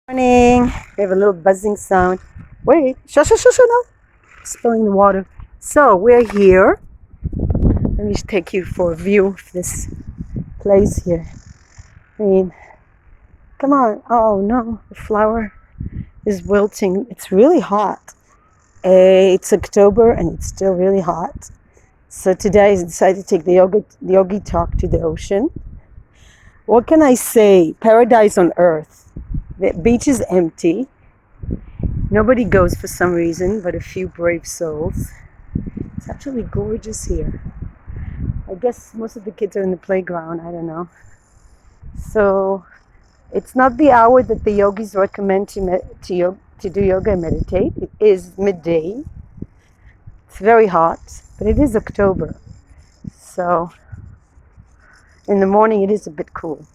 Morning. We have a little buzzing sound. Wait, shush, shush, shush, no. Spilling the water. So we're here. Let me just take you for a view of this place here. I mean, come on. Oh no, the flower is wilting. It's really hot. It's October and it's still really hot. So today I decided to take the yogi talk to the ocean. What can I say? Paradise on earth. The beach is empty. Nobody goes for some reason, but a few brave souls. It's actually gorgeous here. I guess most of the kids are in the playground. I don't know. So it's not the hour that the yogis recommend to do yoga and meditate. It is midday. It's very hot, but it is October. So in the morning it is a bit cool.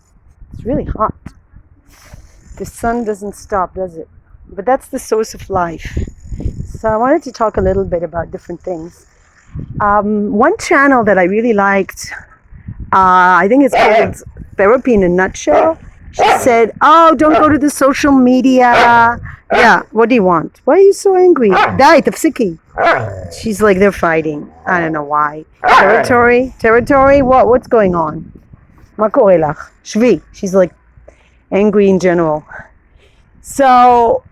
It's really hot. The sun doesn't stop, does it? But that's the source of life. So I wanted to talk a little bit about different things. One channel that I really liked, I think it's called Therapy in a Nutshell. She said, oh, don't go to the social media. Yeah, what do you want? Why are you so angry? Die, tafsiki. She's like, they're fighting. I don't know why. Territory, what's going on? Ma kore lach? Shvi. She's like, angry in general. So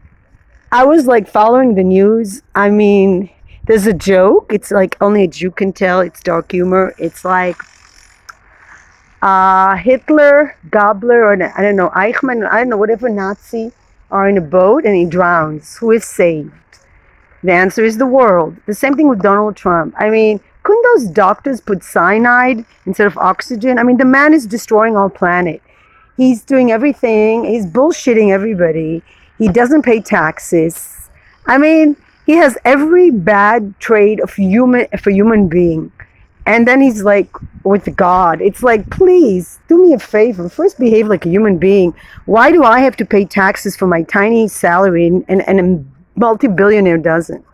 I was like following the news. I mean, there's a joke. It's like only a Jew can tell. It's dark humor. It's like Hitler, Gabler, or I don't know, Eichmann, I don't know, whatever Nazi are in a boat and he drowns. Who is saved? The answer is the world. The same thing with Donald Trump. I mean, couldn't those doctors put cyanide instead of oxygen? I mean, the man is destroying our planet. He's doing everything. He's bullshitting everybody. He doesn't pay taxes. I mean, he has every bad trait of human being. And then he's like with God. It's like, please do me a favor. First behave like a human being. Why do I have to pay taxes for my tiny salary and a multi-billionaire doesn't?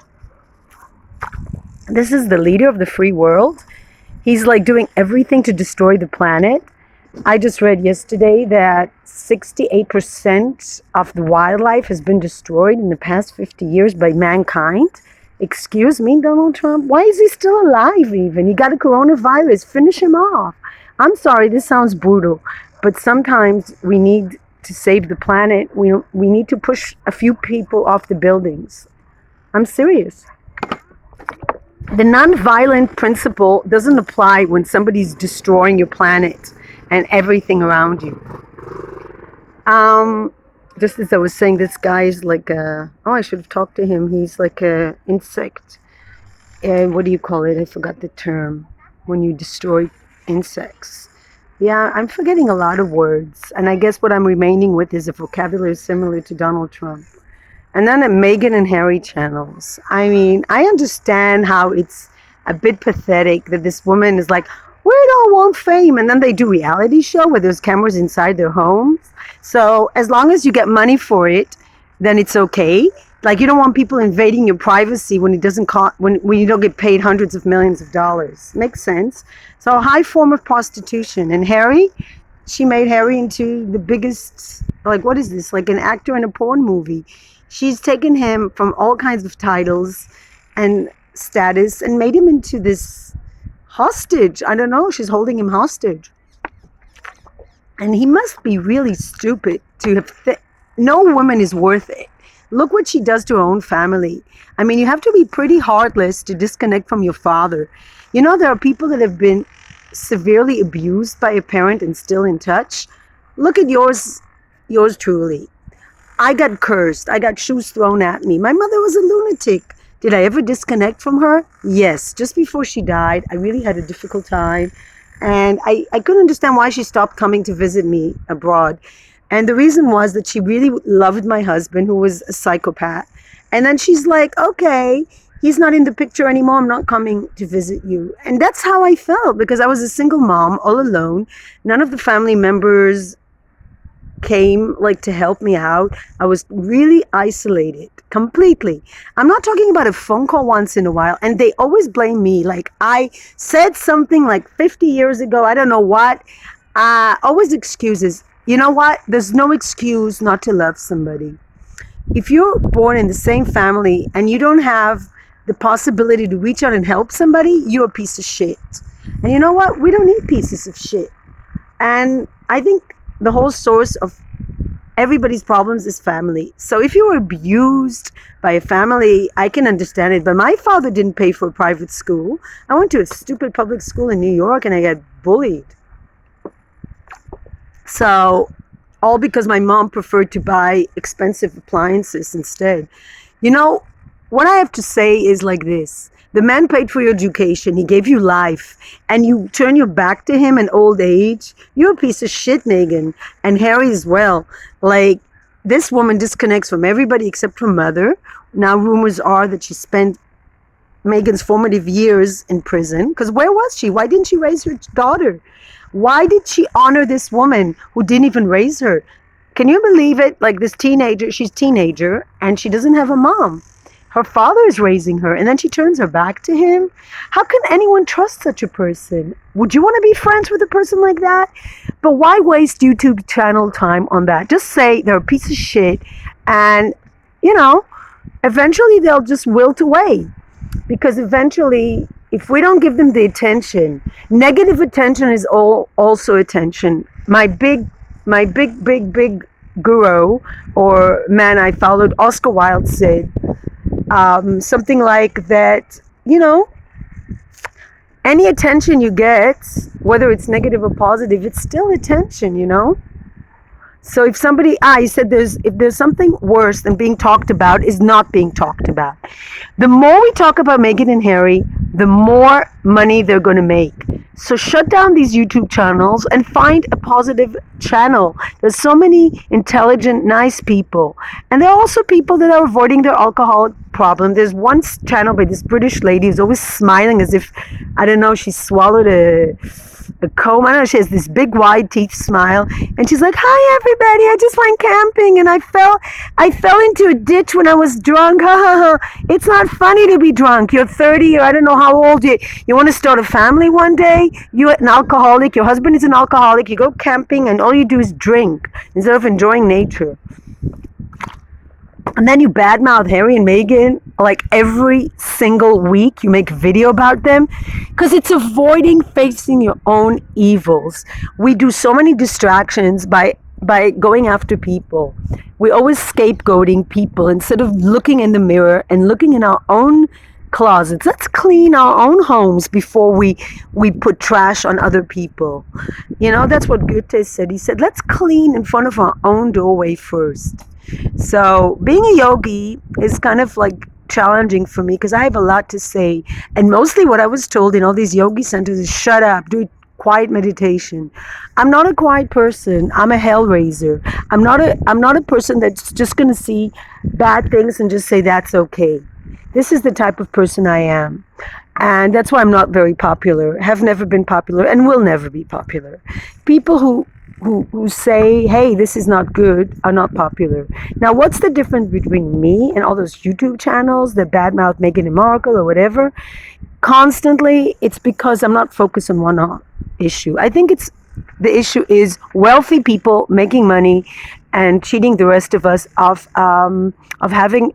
This is the leader of the free world. He's like doing everything to destroy the planet. I just read yesterday that 68% of the wildlife has been destroyed in the past 50 years by mankind. Excuse me, Donald Trump? Why is he still alive even? He got a coronavirus. Finish him off. I'm sorry, this sounds brutal, but sometimes we need to save the planet. We need to push a few people off the buildings. I'm serious. The non-violent principle doesn't apply when somebody's destroying your planet and everything around you. Just as I was saying, this guy is like I should have talked to him. He's like a insect. What do you call it? I forgot the term. When you destroy insects. Yeah, I'm forgetting a lot of words. And I guess what I'm remaining with is a vocabulary similar to Donald Trump. And then at Meghan and Harry channels. I mean, I understand how it's a bit pathetic that this woman is like, we don't want fame. And then they do reality show where there's cameras inside their homes. So as long as you get money for it, then it's okay. Like you don't want people invading your privacy when it doesn't cost, when you don't get paid hundreds of millions of dollars. Makes sense. So a high form of prostitution. And Harry, she made Harry into the biggest, like what is this? Like an actor in a porn movie. She's taken him from all kinds of titles and status and made him into this hostage. I don't know. She's holding him hostage. And he must be really stupid to have... No woman is worth it. Look what she does to her own family. I mean, you have to be pretty heartless to disconnect from your father. You know, there are people that have been severely abused by a parent and still in touch. Look at yours truly. I got cursed. I got shoes thrown at me. My mother was a lunatic. Did I ever disconnect from her? Yes. Just before she died, I really had a difficult time. And I couldn't understand why she stopped coming to visit me abroad. And the reason was that she really loved my husband, who was a psychopath. And then she's like, okay, he's not in the picture anymore. I'm not coming to visit you. And that's how I felt, because I was a single mom all alone. None of the family members came like to help me out. I was really isolated completely. I'm not talking about a phone call once in a while, and they always blame me. Like I said something like 50 years ago, I don't know what. Always excuses. You know what? There's no excuse not to love somebody. If you're born in the same family and you don't have the possibility to reach out and help somebody, you're a piece of shit. And you know what? We don't need pieces of shit. And I think the whole source of everybody's problems is family. So if you were abused by a family, I can understand it. But my father didn't pay for a private school. I went to a stupid public school in New York and I got bullied. So, all because my mom preferred to buy expensive appliances instead. You know, what I have to say is like this. The man paid for your education, he gave you life, and you turn your back to him in old age. You're a piece of shit, Megan. And Harry as well. Like, this woman disconnects from everybody except her mother. Now rumors are that she spent Megan's formative years in prison. Because where was she? Why didn't she raise her daughter? Why did she honor this woman who didn't even raise her? Can you believe it? Like this teenager, she's a teenager and she doesn't have a mom. Her father is raising her and then she turns her back to him. How can anyone trust such a person? Would you want to be friends with a person like that? But why waste YouTube channel time on that? Just say they're a piece of shit and, eventually they'll just wilt away. Because eventually, if we don't give them the attention, negative attention is also attention. My big guru or man I followed, Oscar Wilde, said something like that, any attention you get, whether it's negative or positive, it's still attention. So if somebody, he said if there's something worse than being talked about is not being talked about. The more we talk about Meghan and Harry, the more money they're going to make. So shut down these YouTube channels and find a positive channel. There's so many intelligent, nice people. And there are also people that are avoiding their alcoholic problem. There's one channel by this British lady who's always smiling as if, I don't know, she swallowed a comb. I don't know, she has this big wide teeth smile and she's like, hi everybody, I just went camping and I fell into a ditch when I was drunk. Ha ha ha. It's not funny to be drunk. You're 30 or I don't know how old you want to start a family one day. You're an alcoholic, your husband is an alcoholic, you go camping and all you do is drink instead of enjoying nature. And then you badmouth Harry and Meghan like every single week. You make a video about them because it's avoiding facing your own evils. We do so many distractions by going after people. We always scapegoating people instead of looking in the mirror and looking in our own closets. Let's clean our own homes before we put trash on other people. That's what Goethe said. He said, let's clean in front of our own doorway first. So being a yogi is kind of like challenging for me because I have a lot to say. And mostly what I was told in all these yogi centers is shut up, do quiet meditation. I'm not a quiet person. I'm a hellraiser. I'm not a person that's just going to see bad things and just say that's okay. This is the type of person I am. And that's why I'm not very popular, have never been popular, and will never be popular. People who say, hey, this is not good, are not popular. Now, what's the difference between me and all those YouTube channels that badmouth Meghan and Markle or whatever? Constantly, it's because I'm not focused on one issue. I think the issue is wealthy people making money and cheating the rest of us of having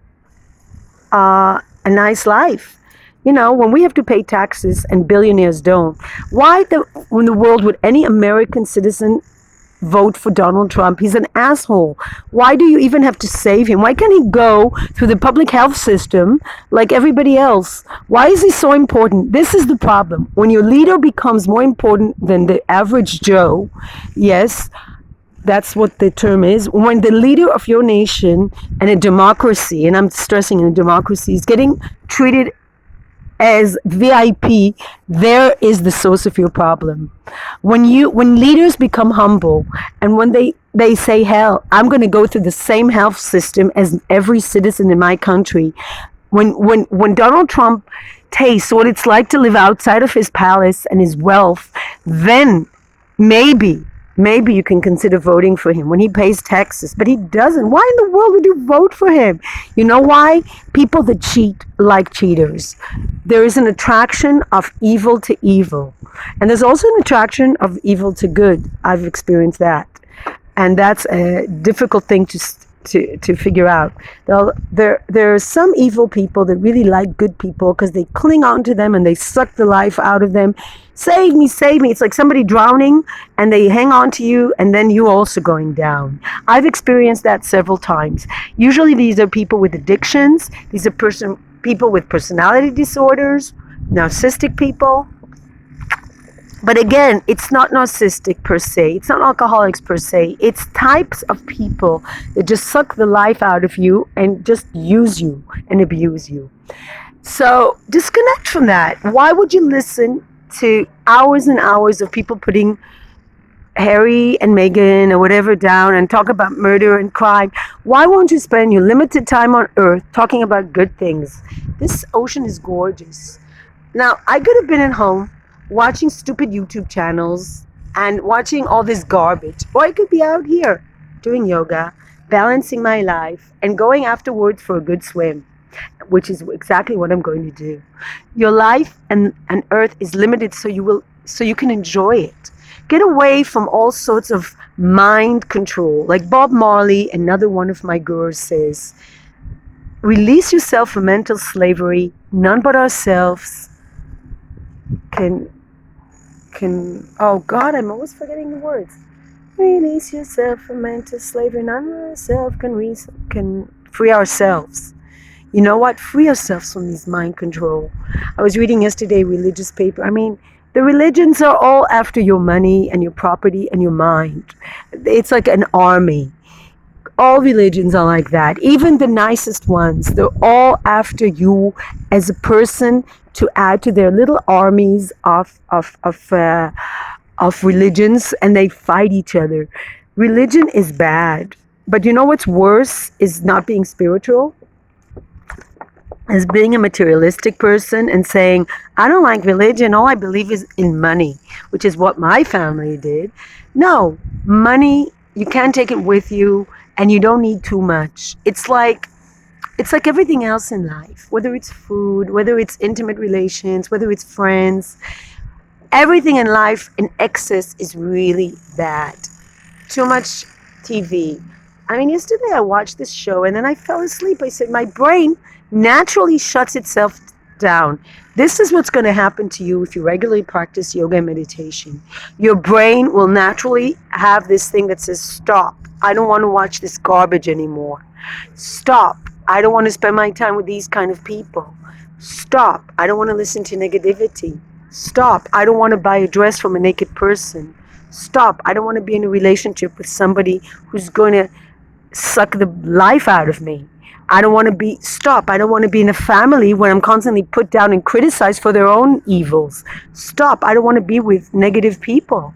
a nice life. When we have to pay taxes and billionaires don't, why in the world would any American citizen vote for Donald Trump? He's an asshole. Why do you even have to save him? Why can't he go through the public health system like everybody else? Why is he so important? This is the problem. When your leader becomes more important than the average Joe, yes, that's what the term is. When the leader of your nation and a democracy, and I'm stressing in a democracy, is getting treated as VIP, there is the source of your problem. When leaders become humble and when they say, hell, I'm going to go through the same health system as every citizen in my country. When Donald Trump tastes what it's like to live outside of his palace and his wealth, then maybe you can consider voting for him when he pays taxes, but he doesn't. Why in the world would you vote for him? You know why? People that cheat like cheaters. There is an attraction of evil to evil. And there's also an attraction of evil to good. I've experienced that. and that's a difficult thing to figure out. There are some evil people that really like good people because they cling on to them and they suck the life out of them. Save me, save me. It's like somebody drowning and they hang on to you, and then you also going down. I've experienced that several times. Usually these are people with addictions. These are people with personality disorders, narcissistic people. But again, it's not narcissistic per se. It's not alcoholics per se. It's types of people that just suck the life out of you and just use you and abuse you. So disconnect from that. Why would you listen to hours and hours of people putting Harry and Meghan or whatever down and talk about murder and crime? Why won't you spend your limited time on earth talking about good things? This ocean is gorgeous. Now, I could have been at home watching stupid YouTube channels and watching all this garbage, or I could be out here doing yoga, balancing my life, and going afterwards for a good swim, which is exactly what I'm going to do. Your life and earth is limited, so you can enjoy it. Get away from all sorts of mind control. Like Bob Marley, another one of my gurus, says, release yourself from mental slavery. None but ourselves can oh God, I'm always forgetting the words. Release yourself from mental slavery. None but ourselves can free ourselves. You know what? Free ourselves from this mind control. I was reading yesterday a religious paper. I mean, the religions are all after your money and your property and your mind. It's like an army. All religions are like that. Even the nicest ones, they're all after you as a person to add to their little armies of religions, and they fight each other. Religion is bad, but you know what's worse is not being spiritual. Is being a materialistic person and saying, I don't like religion, all I believe is in money, which is what my family did. No, money, you can't take it with you, and you don't need too much. It's like everything else in life, whether it's food, whether it's intimate relations, whether it's friends. Everything in life in excess is really bad. Too much TV. I mean, yesterday I watched this show and then I fell asleep. I said, my brain naturally shuts itself down. This is what's going to happen to you if you regularly practice yoga and meditation. Your brain will naturally have this thing that says, stop. I don't want to watch this garbage anymore. Stop. I don't want to spend my time with these kind of people. Stop. I don't want to listen to negativity. Stop. I don't want to buy a dress from a naked person. Stop. I don't want to be in a relationship with somebody who's going to suck the life out of me. I don't want to stop. I don't want to be in a family where I'm constantly put down and criticized for their own evils. Stop. I don't want to be with negative people.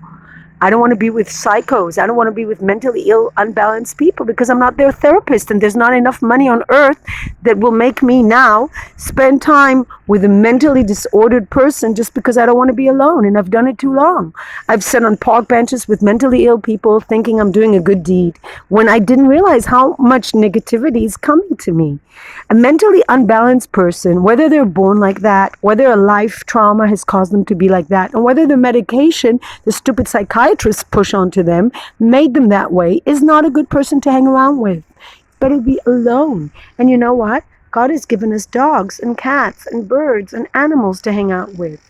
I don't want to be with psychos. I don't want to be with mentally ill, unbalanced people because I'm not their therapist, and there's not enough money on earth that will make me now spend time with a mentally disordered person just because I don't want to be alone, and I've done it too long. I've sat on park benches with mentally ill people thinking I'm doing a good deed when I didn't realize how much negativity is coming to me. A mentally unbalanced person, whether they're born like that, whether a life trauma has caused them to be like that, and whether the medication the stupid psychiatrists push onto them made them that way, is not a good person to hang around with. Better be alone. And you know what? God has given us dogs and cats and birds and animals to hang out with.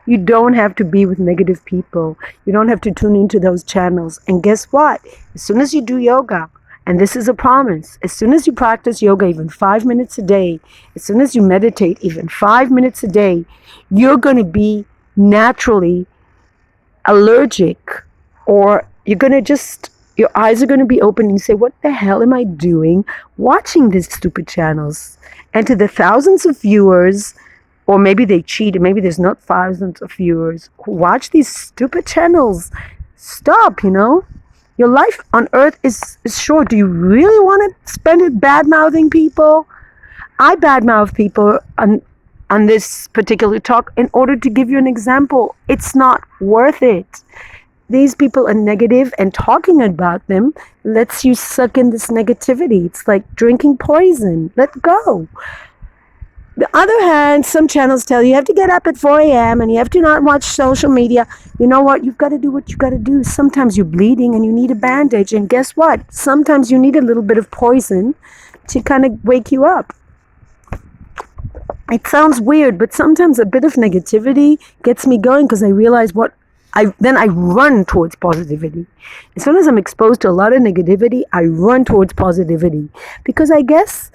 You don't have to be with negative people. You don't have to tune into those channels. And guess what? As soon as you do yoga, and this is a promise, as soon as you practice yoga even 5 minutes a day, as soon as you meditate even 5 minutes a day, you're going to be naturally allergic, or you're going to just, your eyes are going to be open and you say, what the hell am I doing watching these stupid channels? And to the thousands of viewers, or maybe they cheat and maybe there's not thousands of viewers who watch these stupid channels, stop, Your life on earth is short. Do you really want to spend it bad-mouthing people? I bad-mouth people on this particular talk in order to give you an example. It's not worth it. These people are negative, and talking about them lets you suck in this negativity. It's like drinking poison. Let go. The other hand, some channels tell you have to get up at 4 a.m. and you have to not watch social media. You know what? You've got to do what you got to do. Sometimes you're bleeding and you need a bandage. And guess what? Sometimes you need a little bit of poison to kind of wake you up. It sounds weird, but sometimes a bit of negativity gets me going because I realize then I run towards positivity. As soon as I'm exposed to a lot of negativity, I run towards positivity because I guess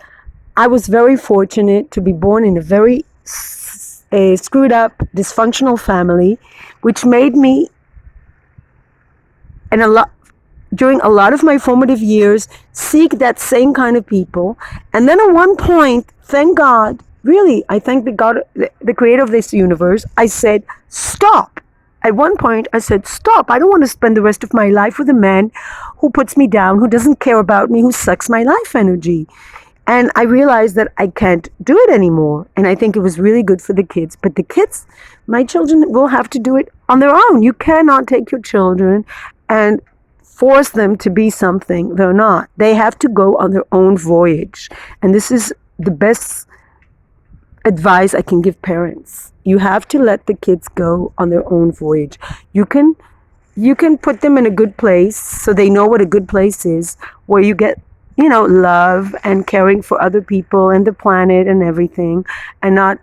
I was very fortunate to be born in a very screwed up, dysfunctional family, which made me, during a lot of my formative years, seek that same kind of people. And then at one point, thank God, really, I thank the God, the creator of this universe, I said, stop. At one point, I said, stop. I don't want to spend the rest of my life with a man who puts me down, who doesn't care about me, who sucks my life energy. And I realized that I can't do it anymore. And I think it was really good for the kids. But the kids, my children, will have to do it on their own. You cannot take your children and force them to be something they're not. They have to go on their own voyage. And this is the best advice I can give parents. You have to let the kids go on their own voyage. You can put them in a good place so they know what a good place is, where you get, love and caring for other people and the planet and everything, and not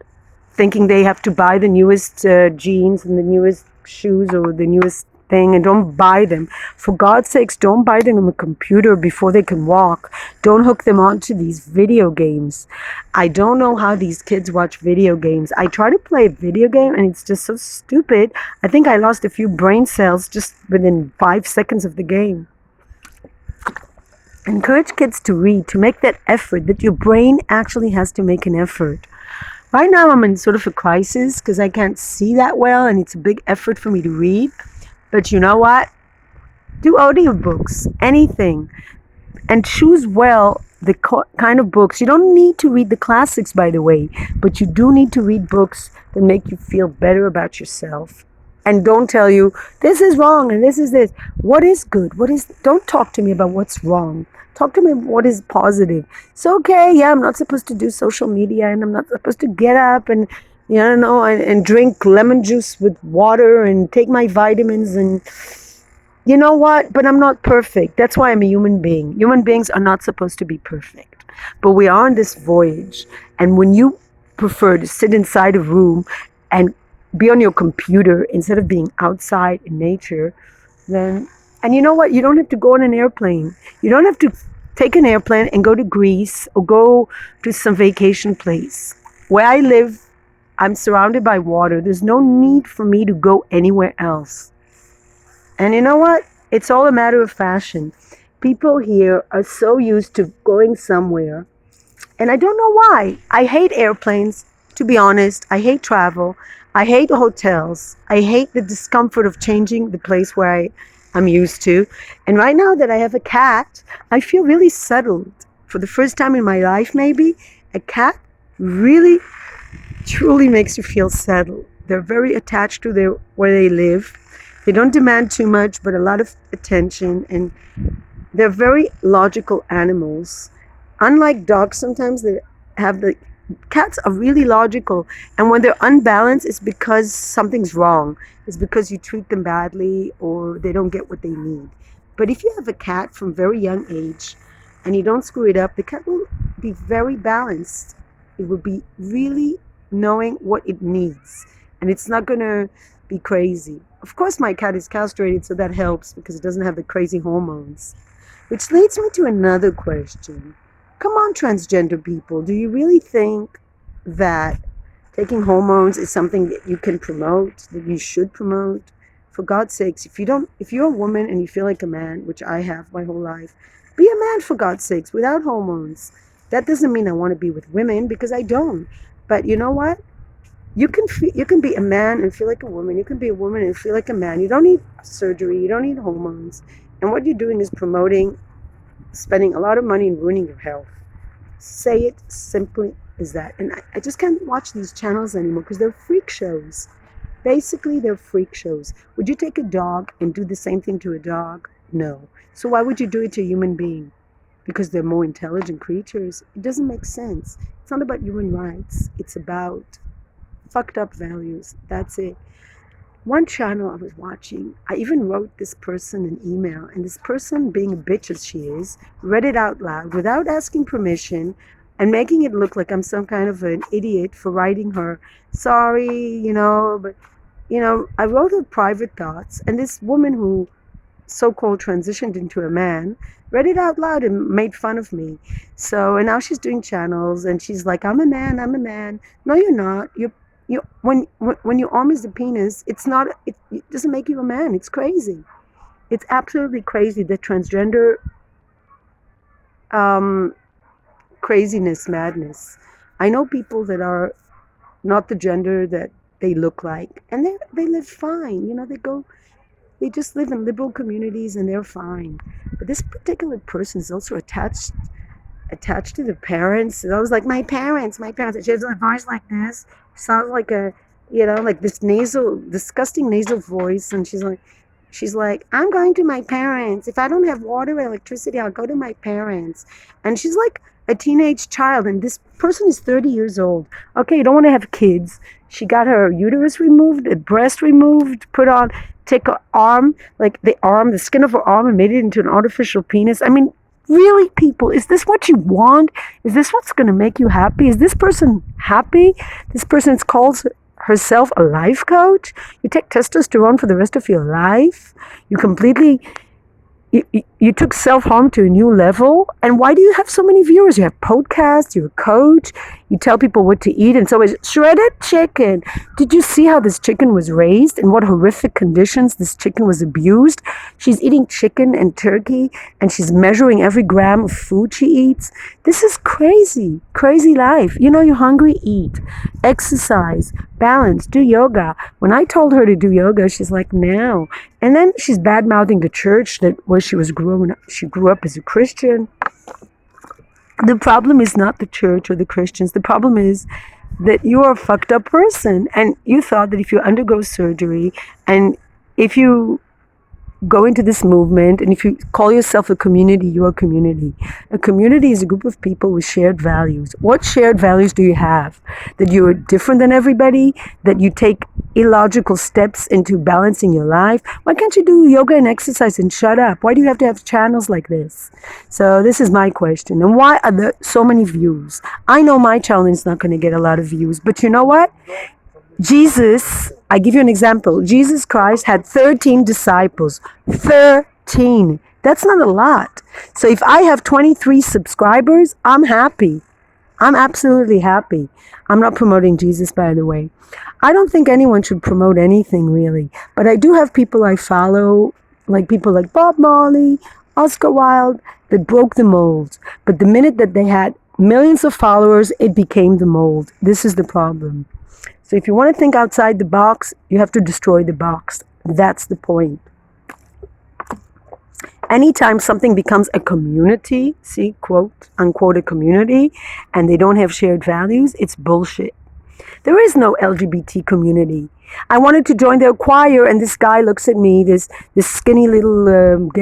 thinking they have to buy the newest jeans and the newest shoes or the newest thing, and don't buy them. For God's sakes, don't buy them a computer before they can walk. Don't hook them onto these video games. I don't know how these kids watch video games. I try to play a video game and it's just so stupid. I think I lost a few brain cells just within 5 seconds of the game. Encourage kids to read, to make that effort, that your brain actually has to make an effort. Right now I'm in sort of a crisis because I can't see that well and it's a big effort for me to read. But you know what? Do audiobooks, anything. And choose well the kind of books. You don't need to read the classics, by the way, but you do need to read books that make you feel better about yourself. And don't tell you, this is wrong and this is this. What is good? Don't talk to me about what's wrong. Talk to me about what is positive. It's okay, yeah, I'm not supposed to do social media and I'm not supposed to get up and and drink lemon juice with water and take my vitamins and you know what? But I'm not perfect. That's why I'm a human being. Human beings are not supposed to be perfect. But we are on this voyage. And when you prefer to sit inside a room and be on your computer instead of being outside in nature, then, and you know what? You don't have to go on an airplane. You don't have to take an airplane and go to Greece or go to some vacation place. Where I live, I'm surrounded by water. There's no need for me to go anywhere else. And you know what? It's all a matter of fashion. People here are so used to going somewhere. And I don't know why. I hate airplanes, to be honest. I hate travel. I hate hotels. I hate the discomfort of changing the place where I'm used to. And right now that I have a cat, I feel really settled. For the first time in my life, maybe, a cat really truly makes you feel settled. They're very attached to where they live. They don't demand too much, but a lot of attention, and they're very logical animals. Unlike dogs, sometimes cats are really logical, and when they're unbalanced, it's because something's wrong. It's because you treat them badly or they don't get what they need. But if you have a cat from very young age and you don't screw it up, the cat will be very balanced. It will be really knowing what it needs, and it's not going to be crazy. Of course, my cat is castrated, so that helps because it doesn't have the crazy hormones. Which leads me to another question. Come on, transgender people, do you really think that taking hormones is something that you can promote, that you should promote? For God's sakes, if you're a woman and you feel like a man, which I have my whole life, be a man for God's sakes, without hormones. That doesn't mean I want to be with women, because I don't. But you know what? You can be a man and feel like a woman. You can be a woman and feel like a man. You don't need surgery. You don't need hormones. And what you're doing is promoting spending a lot of money and ruining your health. Say it simply as that. And I just can't watch these channels anymore because they're freak shows. Basically, they're freak shows. Would you take a dog and do the same thing to a dog? No. So why would you do it to a human being? because they're more intelligent creatures. It doesn't make sense. It's not about human rights. It's about fucked up values. That's it. One channel I was watching, I even wrote this person an email, and this person, being a bitch as she is, read it out loud without asking permission and making it look like I'm some kind of an idiot for writing her. Sorry, but, I wrote her private thoughts, and this woman who so-called transitioned into a man read it out loud and made fun of me. So, and now she's doing channels, and she's like, I'm a man. No, you're not. When your arm is the penis, it's not. It doesn't make you a man. It's crazy. It's absolutely crazy, the transgender um, craziness, madness. I know people that are not the gender that they look like, and they live fine. They just live in liberal communities and they're fine. But this particular person is also attached to the parents. And I was like, my parents. And she has a voice like this. Sounds like like this disgusting nasal voice. And she's like, I'm going to my parents. If I don't have water or electricity, I'll go to my parents. And she's like a teenage child. And this person is 30 years old. Okay, you don't want to have kids. She got her uterus removed, a breast removed, take her arm, the skin of her arm, and made it into an artificial penis. I mean, really, people, is this what you want? Is this what's going to make you happy? Is this person happy? This person calls herself a life coach? You take testosterone for the rest of your life? You took self-harm to a new level. And why do you have so many viewers? You have podcasts, you're a coach, you tell people what to eat, and so it's shredded chicken. Did you see how this chicken was raised? In what horrific conditions this chicken was abused? She's eating chicken and turkey, and she's measuring every gram of food she eats. This is crazy, crazy life. You're hungry, eat, exercise, balance, do yoga. When I told her to do yoga, she's like, no. And then she's bad-mouthing the church where she grew up as a Christian. The problem is not the church or the Christians. The problem is that you are a fucked up person, and you thought that if you undergo surgery and if you go into this movement and if you call yourself a community, you're a community. A community is a group of people with shared values. What shared values do you have? That you're different than everybody? That you take illogical steps into balancing your life? Why can't you do yoga and exercise and shut up? Why do you have to have channels like this? So this is my question. And why are there so many views? I know my channel is not going to get a lot of views, but you know what? Jesus, I give you an example. Jesus Christ had 13 disciples. 13. That's not a lot. So if I have 23 subscribers, I'm happy. I'm absolutely happy. I'm not promoting Jesus, by the way. I don't think anyone should promote anything, really. But I do have people I follow, like people like Bob Marley, Oscar Wilde, that broke the mold. But the minute that they had millions of followers, it became the mold. This is the problem. So if you want to think outside the box, you have to destroy the box. That's the point. Anytime something becomes a community, see, quote, unquote, a community, and they don't have shared values, it's bullshit. There is no LGBT community. I wanted to join their choir, and this guy looks at me, this skinny little